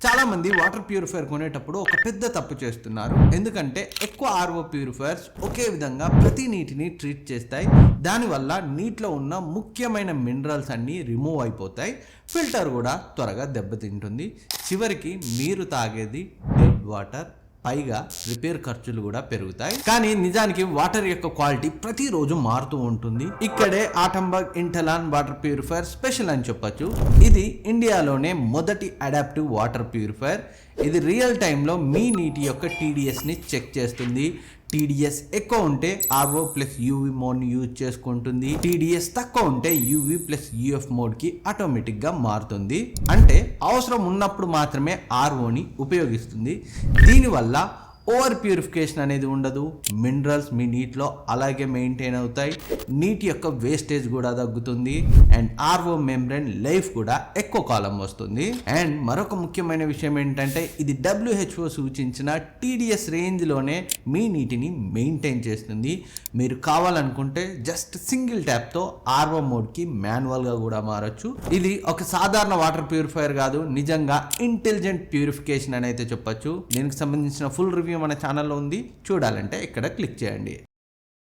చాలా మంది water purifier కొనేటప్పుడు ఒక పెద్ద తప్పు చేస్తున్నారు. ఎందుకంటే ఎక్కువ ఆర్ఓ ప్యూరిఫైయర్స్ ఒకే విధంగా ప్రతి నీటిని ట్రీట్ చేస్తాయి. దానివల్ల నీటిలో ఉన్న ముఖ్యమైన మినరల్స్ అన్నీ రిమూవ్ అయిపోతాయి. ఫిల్టర్ కూడా త్వరగా దెబ్బతింటుంది. చివరికి మీరు తాగేది డెడ్ వాటర్, పైగా రిపేర్ ఖర్చులు కూడా పెరుగుతాయి. కానీ నిజానికి వాటర్ యొక్క క్వాలిటీ ప్రతిరోజు మారుతూ ఉంటుంది. ఇక్కడే ఆటంబర్గ్ ఇంటలాన్ వాటర్ ప్యూరిఫైయర్ స్పెషల్ అని చెప్పొచ్చు. ఇది ఇండియాలోనే మొదటి అడాప్టివ్ వాటర్ ప్యూరిఫైయర్. ఇది రియల్ టైంలో మీ నీటి యొక్క టీడీఎస్ని చెక్ చేస్తుంది. టీడీఎస్ ఎక్కువ ఉంటే ఆర్ఓ ప్లస్ యూవి మోడ్ని యూజ్ చేసుకుంటుంది. టీడీఎస్ తక్కువ ఉంటే యూవి ప్లస్ యూఎఫ్ మోడ్కి ఆటోమేటిక్గా మారుతుంది. అంటే అవసరం ఉన్నప్పుడు మాత్రమే ఆర్ఓని ఉపయోగిస్తుంది. దీనివల్ల ఓవర్ ప్యూరిఫికేషన్ అనేది ఉండదు. మినరల్స్ మీ నీటిలో అలాగే మెయింటైన్ అవుతాయి. నీటి యొక్క వేస్టేజ్ కూడా తగ్గుతుంది. అండ్ ఆర్ఓ మెంబ్రేన్ లైఫ్ కూడా ఎక్కువ కాలం వస్తుంది. అండ్ మరొక ముఖ్యమైన విషయం ఏంటంటే ఇది WHO సూచించిన టీడీఎస్ రేంజ్లోనే మీ నీటిని మెయింటైన్ చేస్తుంది. మీరు కావాలనుకుంటే జస్ట్ సింగిల్ ట్యాప్తో ఆర్ఓ మోడ్కి మాన్యువల్గా కూడా మారచ్చు. ఇది ఒక సాధారణ వాటర్ ప్యూరిఫైయర్ కాదు, నిజంగా ఇంటెలిజెంట్ ప్యూరిఫికేషన్ అని అయితే చెప్పొచ్చు. దీనికి సంబంధించిన ఫుల్ రివ్యూ మన ఛానల్లో ఉంది. చూడాలంటే ఇక్కడ క్లిక్ చేయండి.